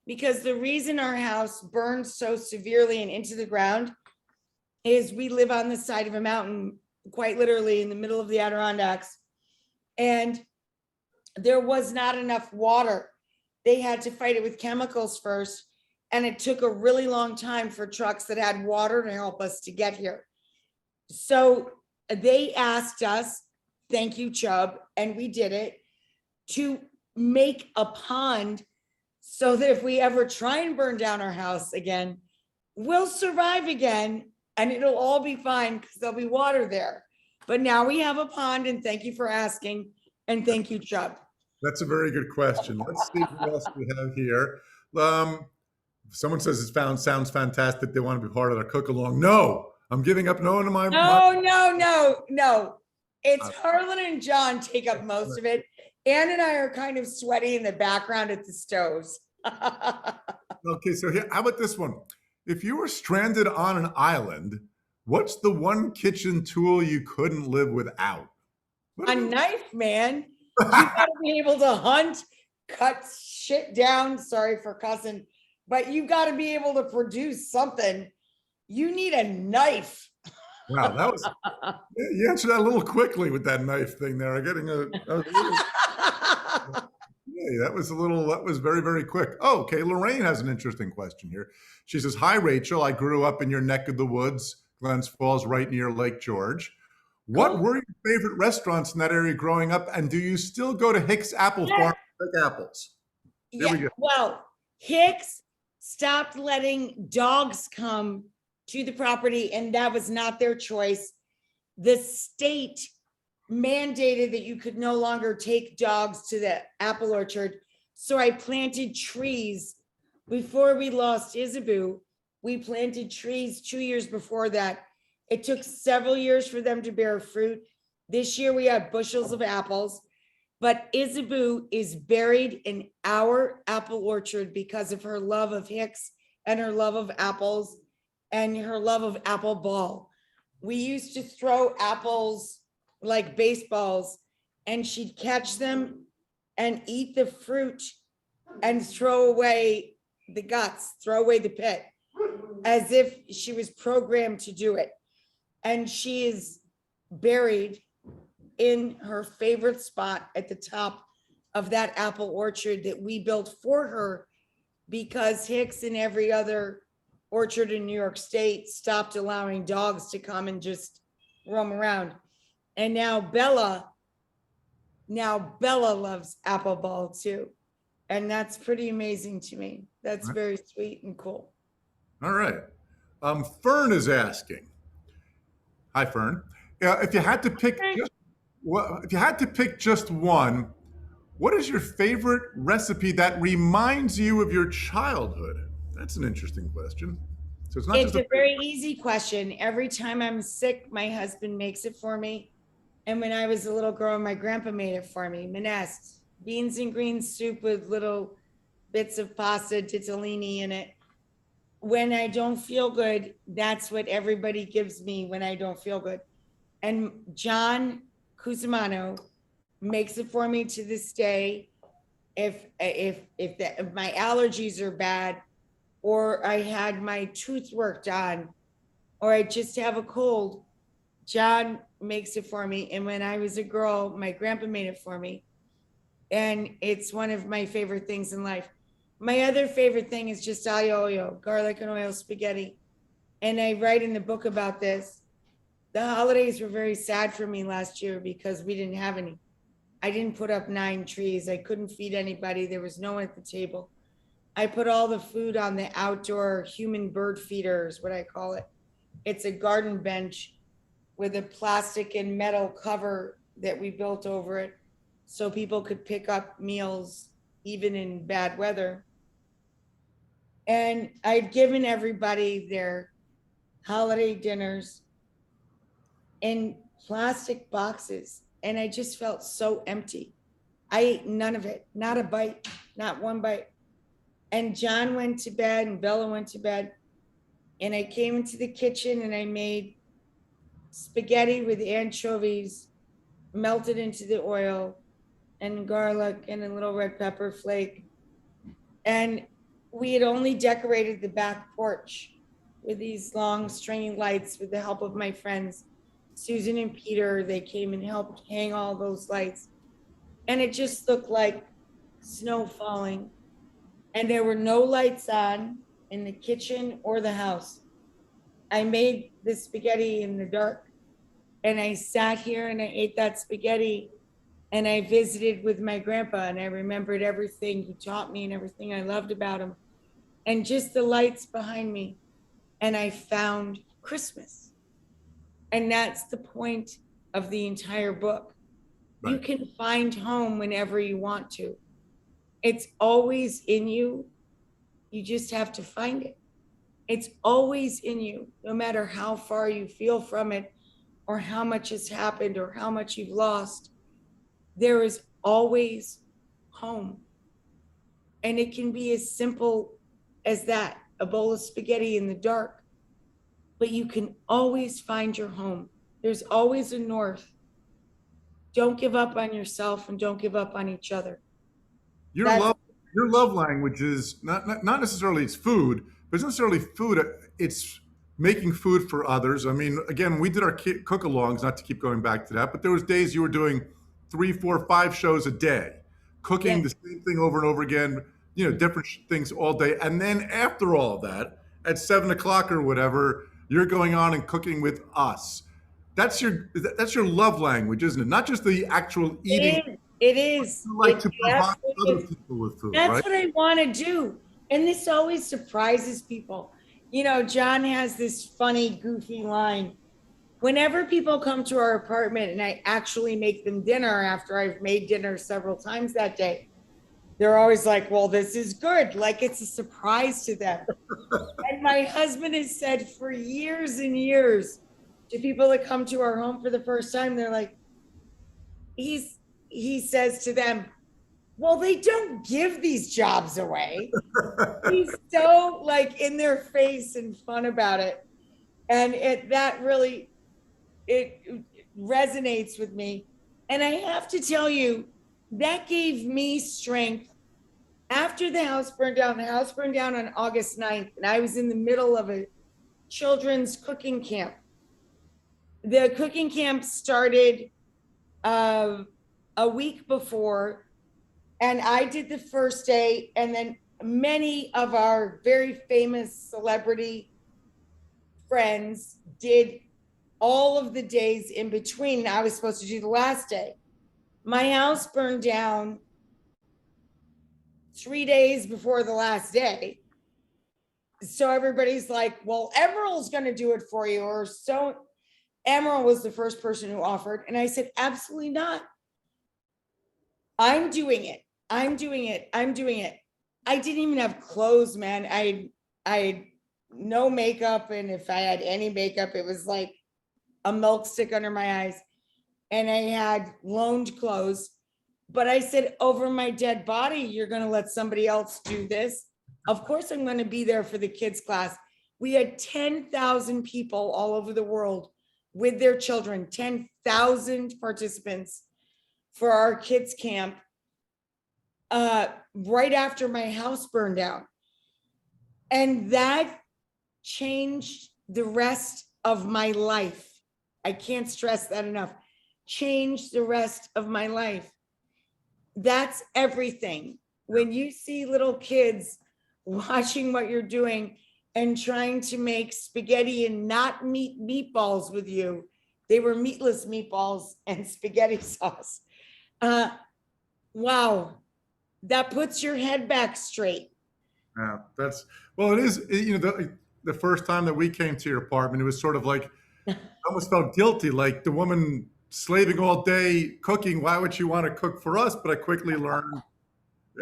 Because the reason our house burned so severely and into the ground is we live on the side of a mountain, quite literally in the middle of the Adirondacks. And there was not enough water. They had to fight it with chemicals first. And it took a really long time for trucks that had water to help us to get here. So they asked us, thank you, Chubb, and we did it, to make a pond so that if we ever try and burn down our house again, we'll survive again and it'll all be fine because there'll be water there. But now we have a pond, and thank you for asking, and thank you, Chubb. That's a very good question. Let's see what else we have here. Someone says it sounds fantastic. They want to be part of our cook along. No, I'm giving up. No, No. It's Harlan and John take up most of it. Ann and I are kind of sweaty in the background at the stoves. Okay, so here, how about this one? If you were stranded on an island, what's the one kitchen tool you couldn't live without? A knife, man. You gotta be able to hunt, cut shit down. Sorry for cussing, but you gotta be able to produce something. You need a knife. Wow, that was you answered that a little quickly with that knife thing there. That was very, very quick. Oh, okay. Lorraine has an interesting question here. She says, hi, Rachel. I grew up in your neck of the woods, Glens Falls, right near Lake George. What were your favorite restaurants in that area growing up? And do you still go to Hicks Apple Farm to pick apples? Here we go. Well, Hicks stopped letting dogs come to the property, and that was not their choice. The state mandated that you could no longer take dogs to the apple orchard. So I planted trees before we lost Isabu. We planted trees 2 years before that. It took several years for them to bear fruit. This year we had bushels of apples, but Isabu is buried in our apple orchard because of her love of Hicks and her love of apples and her love of apple ball. We used to throw apples like baseballs, and she'd catch them and eat the fruit and throw away the guts, throw away the pit, as if she was programmed to do it. And she is buried in her favorite spot at the top of that apple orchard that we built for her, because Hicks and every other orchard in New York State stopped allowing dogs to come and just roam around. And now Bella loves apple ball too. And that's pretty amazing to me. That's very sweet and cool. All right. Fern is asking. Hi, Fern. If you had to pick just one, what is your favorite recipe that reminds you of your childhood? That's an interesting question. So it's not It's a very easy question. Every time I'm sick, my husband makes it for me. And when I was a little girl, my grandpa made it for me. Minestrone, beans and greens soup with little bits of pasta, tortellini in it. When I don't feel good, that's what everybody gives me when I don't feel good. And John Cusimano makes it for me to this day. If my allergies are bad, or I had my tooth worked on, or I just have a cold, John makes it for me. And when I was a girl, my grandpa made it for me. And it's one of my favorite things in life. My other favorite thing is just aglio olio, garlic and oil spaghetti. and I write in the book about this. The holidays were very sad for me last year because we didn't have any. I didn't put up 9 trees. I couldn't feed anybody. There was no one at the table. I put all the food on the outdoor human bird feeder is what I call it. It's a garden bench with a plastic and metal cover that we built over it so people could pick up meals even in bad weather. And I'd given everybody their holiday dinners in plastic boxes, and I just felt so empty. I ate none of it, not a bite, not one bite. And John went to bed and Bella went to bed, and I came into the kitchen and I made spaghetti with anchovies melted into the oil and garlic and a little red pepper flake. And we had only decorated the back porch with these long stringy lights with the help of my friends, Susan and Peter. They came and helped hang all those lights. And it just looked like snow falling. And there were no lights on in the kitchen or the house. I made the spaghetti in the dark, and I sat here and I ate that spaghetti, and I visited with my grandpa, and I remembered everything he taught me and everything I loved about him, and just the lights behind me. And I found Christmas. And that's the point of the entire book. Right. You can find home whenever you want to. It's always in you. You just have to find it. It's always in you, no matter how far you feel from it or how much has happened or how much you've lost. There is always home. And it can be as simple as that, a bowl of spaghetti in the dark. But you can always find your home. There's always a north. Don't give up on yourself and don't give up on each other. Your love language is not necessarily it's food, but it's not necessarily food. It's making food for others. I mean, again, we did our cook-alongs, not to keep going back to that, but there was days you were doing 3, 4, 5 shows a day, cooking the same thing over and over again, different things all day. And then after all of that, at 7 o'clock or whatever, you're going on and cooking with us. That's your love language, isn't it? Not just the actual eating. It is. You like to provide other people with food, That's right? what I want to do. And this always surprises people. John has this funny, goofy line. Whenever people come to our apartment and I actually make them dinner after I've made dinner several times that day, they're always like, well, this is good. Like it's a surprise to them. And my husband has said for years and years to people that come to our home for the first time, they're like, he says to them, well, they don't give these jobs away. He's so like in their face and fun about it. And that really resonates with me. And I have to tell you, that gave me strength. After the house burned down on August 9th, and I was in the middle of a children's cooking camp. The cooking camp started a week before, and I did the first day, and then many of our very famous celebrity friends did all of the days in between. I was supposed to do the last day. My house burned down 3 days before the last day. So everybody's like, well, Emerald's going to do it for you. Or so Emerald was the first person who offered. And I said, absolutely not. I'm doing it. I didn't even have clothes, man. I had no makeup. And if I had any makeup, it was like a milk stick under my eyes. And I had loaned clothes. But I said, over my dead body, you're going to let somebody else do this? Of course, I'm going to be there for the kids' class. We had 10,000 people all over the world with their children, 10,000 participants for our kids' camp right after my house burned down. And that changed the rest of my life. I can't stress that enough. Changed the rest of my life. That's everything. When you see little kids watching what you're doing and trying to make spaghetti and not meatballs with you. They were meatless meatballs and spaghetti sauce. Wow, that puts your head back straight. Yeah, well, it is, the first time that we came to your apartment, it was sort of like, I almost felt guilty, like the woman slaving all day cooking. Why would she want to cook for us? But I quickly learned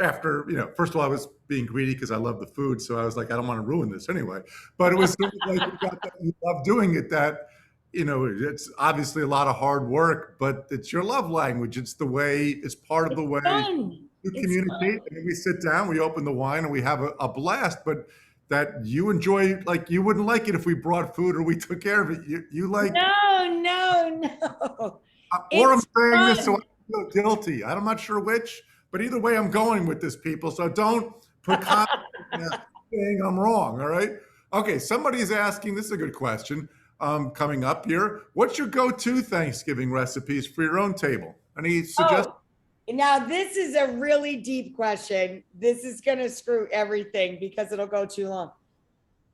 after, first of all, I was being greedy because I love the food. So I was like, I don't want to ruin this anyway. But it was sort of like you love doing it, that, it's obviously a lot of hard work, but it's your love language. It's part of the way Fun. you It's communicate. fun. And we sit down, we open the wine, and we have a blast. But that you enjoy, like, you wouldn't like it if we brought food or we took care of it. You like, No. or I'm It's saying this so fun. I feel guilty. I'm not sure which, but either way, I'm going with this, people. So don't put comments saying I'm wrong. All right. Okay. Somebody's asking. This is a good question. Coming up here. What's your go-to Thanksgiving recipes for your own table? Any suggestions? Oh, now this is a really deep question. This is going to screw everything because it'll go too long.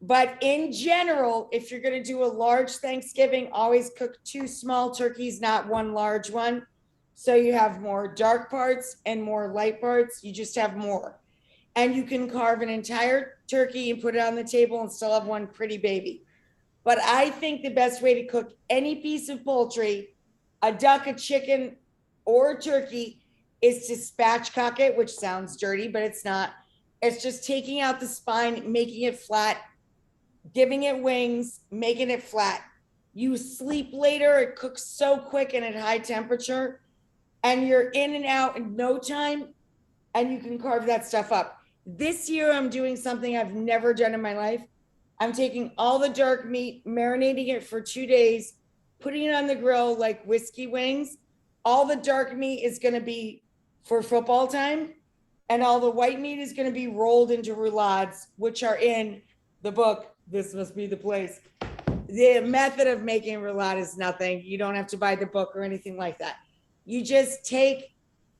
But in general, if you're going to do a large Thanksgiving, always cook 2 small turkeys, not 1 large one. So you have more dark parts and more light parts. You just have more. And you can carve an entire turkey and put it on the table and still have one pretty baby. But I think the best way to cook any piece of poultry, a duck, a chicken, or a turkey, is to spatchcock it, which sounds dirty, but it's not. It's just taking out the spine, making it flat, giving it wings, making it flat. You sleep later, it cooks so quick and at high temperature, and you're in and out in no time, and you can carve that stuff up. This year, I'm doing something I've never done in my life. I'm taking all the dark meat, marinating it for 2 days, putting it on the grill like whiskey wings. All the dark meat is going to be for football time, and all the white meat is going to be rolled into roulades, which are in the book. This must be the place. The method of making roulade is nothing. You don't have to buy the book or anything like that. You just take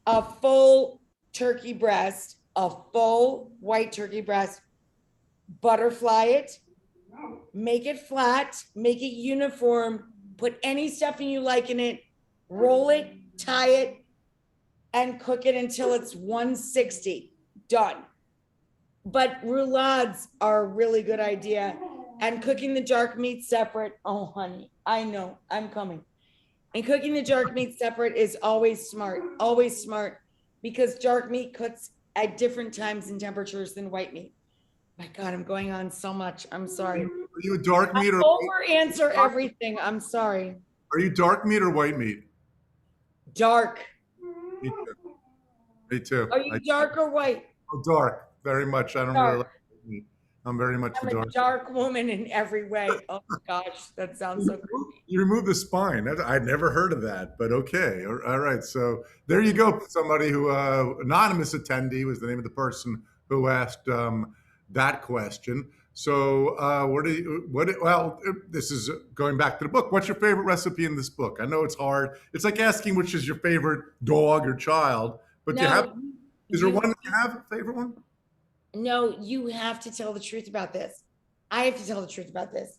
a full turkey breast, a full white turkey breast, butterfly it, make it flat, make it uniform, put any stuffing you like in it, roll it, tie it, and cook it until it's 160. Done. But roulades are a really good idea. And cooking the dark meat separate. Oh, honey, I know, I'm coming. And cooking the dark meat separate is always smart, because dark meat cooks at different times and temperatures than white meat. My God, I'm going on so much. I'm sorry. Are you a dark meat or over answer everything. I'm sorry. Are you dark meat or white meat? Dark. Me too. Me too. Are you dark or white? Dark, very much. I don't really like meat. I'm very much I'm dark. a dark woman in every way. Oh my gosh, that sounds so creepy. You remove the spine. I'd never heard of that, but okay. All right. So there you go. Somebody who, anonymous attendee was the name of the person who asked that question. So well, this is going back to the book. What's your favorite recipe in this book? I know it's hard. It's like asking which is your favorite dog or child, but is there one that you have, a favorite one? No, you have to tell the truth about this. I have to tell the truth about this.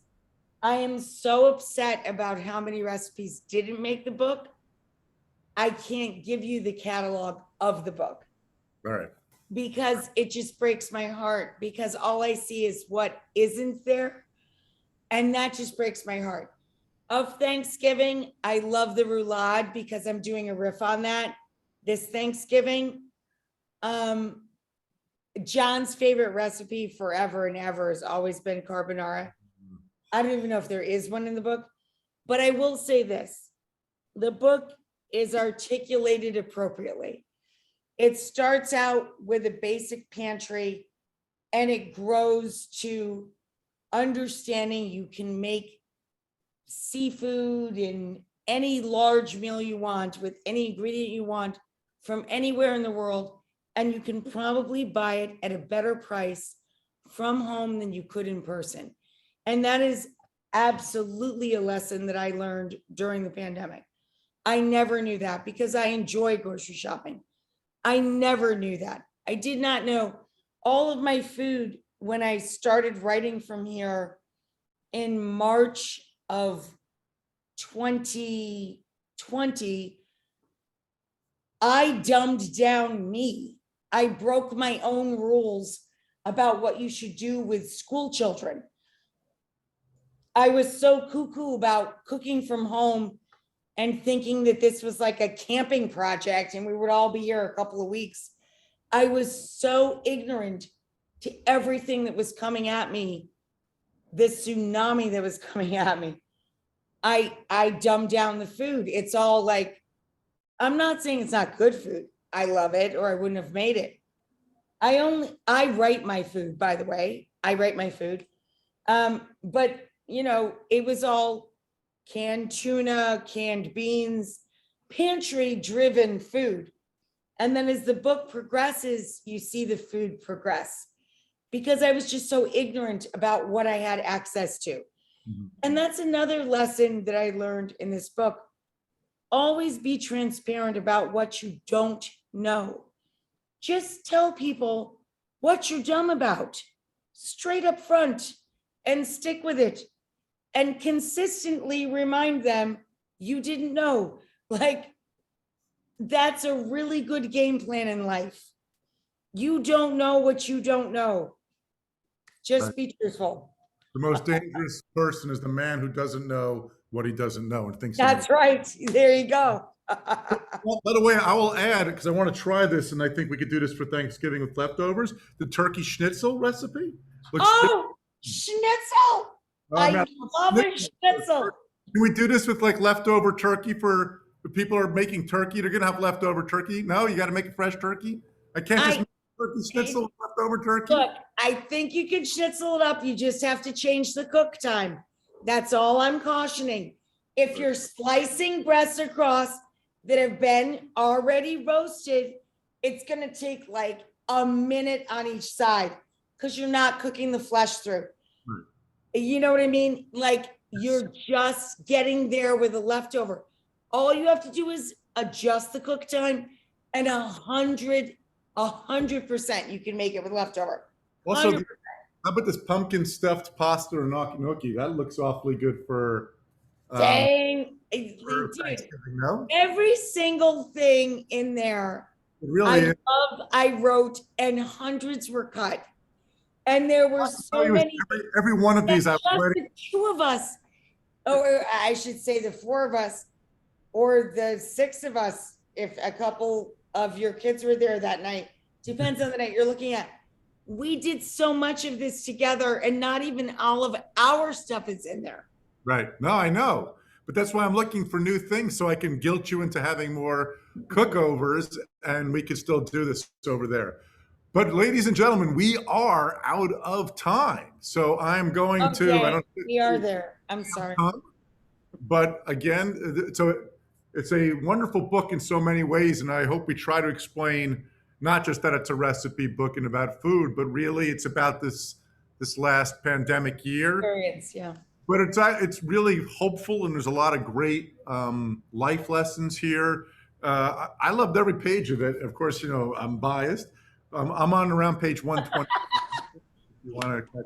I am so upset about how many recipes didn't make the book. I can't give you the catalog of the book. All right. Because it just breaks my heart, because all I see is what isn't there. And that just breaks my heart. Of Thanksgiving, I love the roulade because I'm doing a riff on that this Thanksgiving. John's favorite recipe forever and ever has always been carbonara. I don't even know if there is one in the book, but I will say this. The book is articulated appropriately. It starts out with a basic pantry and it grows to understanding you can make seafood in any large meal you want with any ingredient you want from anywhere in the world. And you can probably buy it at a better price from home than you could in person. And that is absolutely a lesson that I learned during the pandemic. I never knew that because I enjoy grocery shopping. I never knew that. I did not know all of my food when I started writing from here in March of 2020, I dumbed down me. I broke my own rules about what you should do with school children. I was so cuckoo about cooking from home and thinking that this was like a camping project and we would all be here a couple of weeks. I was so ignorant to everything that was coming at me, this tsunami that was coming at me. I dumbed down the food. It's all like, I'm not saying it's not good food. I love it, or I wouldn't have made it. I write my food, by the way. I write my food. But you know, it was all canned tuna, canned beans, pantry driven food. And then as the book progresses, you see the food progress, because I was just so ignorant about what I had access to. Mhm. And that's another lesson that I learned in this book. Always be transparent about what you don't know. Just tell people what you're dumb about, straight up front, and stick with it. And consistently remind them you didn't know. Like, that's a really good game plan in life. You don't know what you don't know. Just Right. be truthful. The most dangerous person is the man who doesn't know what he doesn't know and thinks. he knows. That's right. There you go. Well, by the way, I will add, because I want to try this, and I think we could do this for Thanksgiving with leftovers, the turkey schnitzel recipe. Oh, schnitzel. I man, love a schnitzel. Can we do this with like leftover turkey for if people are making turkey? They're gonna have leftover turkey. No, you got to make a fresh turkey. I can't just make turkey schnitzel with leftover turkey. Look, I think you can schnitzel it up. You just have to change the cook time. That's all I'm cautioning. If you're slicing breasts across that have been already roasted, it's gonna take like a minute on each side because you're not cooking the flesh through. You know what I mean? Like, you're just getting there with a leftover. All you have to do is adjust the cook time, and 100% you can make it with leftover. Also, 100%. how about this pumpkin stuffed pasta or gnocchi gnocchi? That looks awfully good for Dang, for dude, Thanksgiving, no? every single thing in there, It really is. I wrote, and hundreds were cut. And there were so many. Every one of these I was Just ready. the two of us, or I should say the four of us, or the six of us, if a couple of your kids were there that night, depends on the night you're looking at. We did so much of this together, and not even all of our stuff is in there. Right. No, I know. But that's why I'm looking for new things so I can guilt you into having more cookovers and we can still do this over there. But ladies and gentlemen, we are out of time. So I'm going to, I Okay, don't we are there. I'm sorry. But again, so it's a wonderful book in so many ways. And I hope we try to explain not just that it's a recipe book and about food, but really it's about this last pandemic year. Experience, yeah. But it's really hopeful, and there's a lot of great life lessons here. I loved every page of it. Of course, you know, I'm biased. I'm on around page 120. If you want to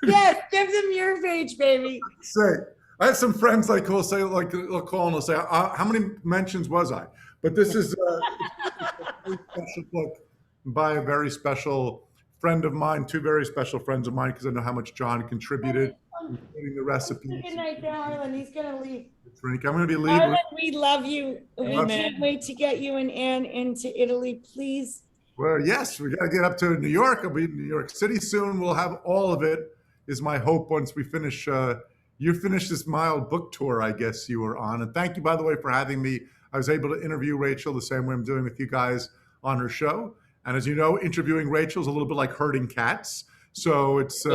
Yes, give them your page, baby. say, I have some friends like who'll say, like, they'll call and they'll say, how many mentions was I? But this is a very special book by a very special friend of mine, two very special friends of mine, because I know how much John contributed, including the recipes. Good night there, Harlan. He's gonna leave. Drink. I'm going to be leaving. Harlan, we love you. We Amen. can't wait to get you and Anne into Italy, please. Well, yes, we got to get up to New York. I'll be in New York City soon. We'll have all of it, is my hope, once we finish. You finish this mild book tour, I guess you were on. And thank you, by the way, for having me. I was able to interview Rachael the same way I'm doing with you guys on her show. And as you know, interviewing Rachael is a little bit like herding cats. So it's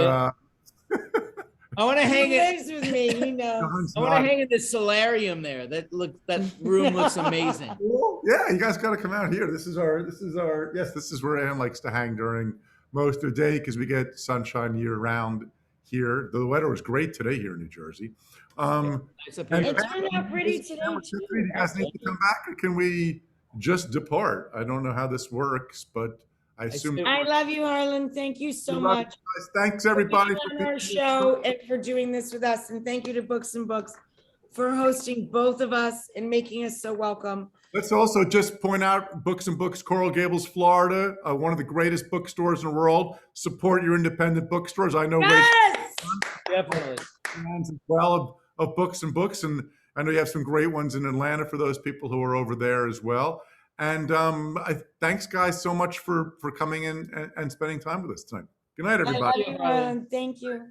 I want to hang He it. lives with me, he knows. John's I want not- to hang in the solarium there. That room looks amazing. Yeah, you guys got to come out here. This is our, yes, this is where Ann likes to hang during most of the day because we get sunshine year round here. The weather was great today here in New Jersey. It's a And- beautiful- It turned out pretty today, Do too. you guys need to come back, or can we just depart? I don't know how this works, but I assume. assume- I love you, Harlan. Thank you so We love you much guys. Thanks for everybody being for on being our here. show and for doing this with us. And thank you to Books and Books for hosting both of us and making us so welcome. Let's also just point out Books and Books, Coral Gables, Florida, one of the greatest bookstores in the world. Support your independent bookstores. I know Rachel Yes! Definitely. fans as well of Books and Books, and I know you have some great ones in Atlanta for those people who are over there as well. And thanks, guys, so much for coming in and spending time with us tonight. Good night, I everybody. love you, you, Harlan. Harlan. Thank you.